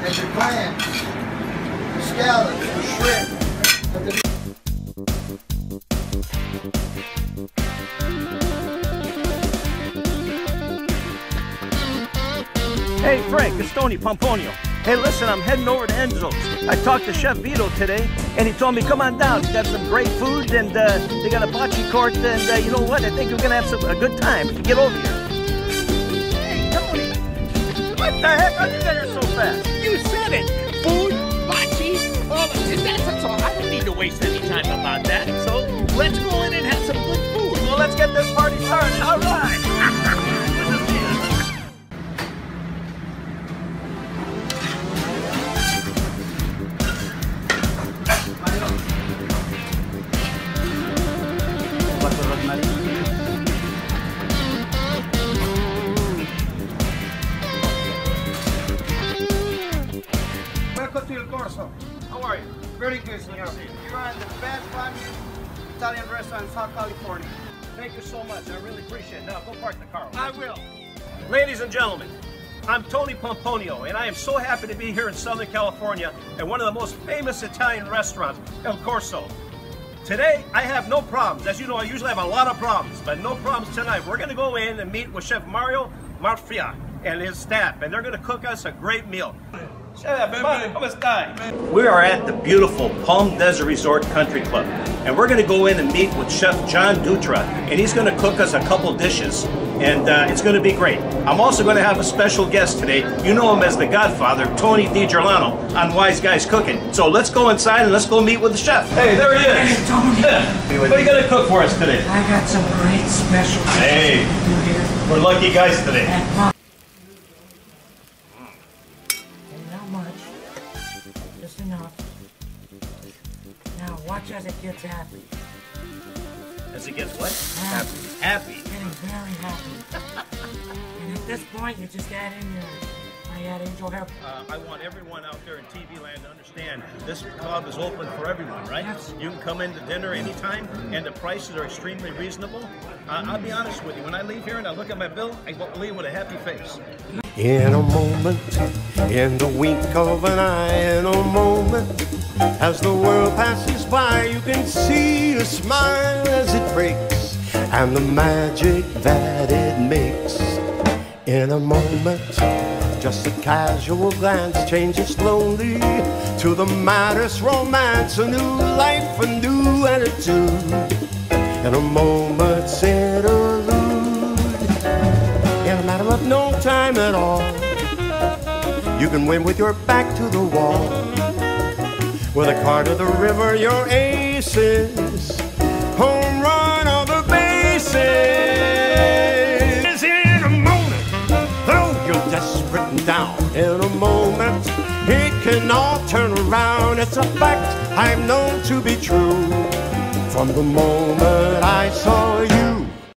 and your clams, scallops, and shrimp. Hey Frank, it's Tony Pomponio. Hey listen, I'm heading over to Enzo's. I talked to Chef Vito today, and he told me come on down. He's got some great food, and they got a bocce court, and you know what? I think we're gonna have a good time if you get over here. Hey Tony, what the heck? How'd you get here so fast? You said it. Food, bocce, that's all. I don't need to waste any time about that. So let's go in and have some good food. Well, let's get this party started. All right. Welcome to El Corso. How are you? Very good, senor. You are in the best family Italian restaurant in South California. Thank you so much. I really appreciate it. Now, go park the car. I will. Ladies and gentlemen, I'm Tony Pomponio, and I am so happy to be here in Southern California at one of the most famous Italian restaurants, El Corso. Today, I have no problems. As you know, I usually have a lot of problems, but no problems tonight. We're going to go in and meet with Chef Mario Marfia and his staff, and they're going to cook us a great meal. Chef, ¿cómo está? We are at the beautiful Palm Desert Resort Country Club, and we're going to go in and meet with Chef John Dutra, and he's going to cook us a couple dishes, and it's going to be great. I'm also going to have a special guest today. You know him as the Godfather, Tony Gerlano, on Wise Guys Cooking. So let's go inside and let's go meet with the chef. Hey, there he is. Hey, Tony. What are you going to cook for us today? I got some great special dishes. Hey, we're lucky guys today. Not much. Just enough. Now watch as it gets happy. As it gets what? Happy. Happy. Getting very happy. And at this point, you just add in your angel hair. I want everyone out there in TV land to understand this club is open for everyone, right? Yes. You can come into dinner anytime, and the prices are extremely reasonable. I'll be honest with you, when I leave here and I look at my bill, I leave with a happy face. In a moment, in the wink of an eye, in a moment, as the world passes by, you can see a smile as it breaks, and the magic that it makes. In a moment, just a casual glance changes slowly to the maddest romance, a new life, a new attitude, in a moment's interlude. In a matter of no time at all, you can win with your back to the wall. With a card to the river, your aces, home run on the bases. In a moment, though you're desperate and down, in a moment, it can all turn around. It's a fact I've known to be true from the moment I saw you.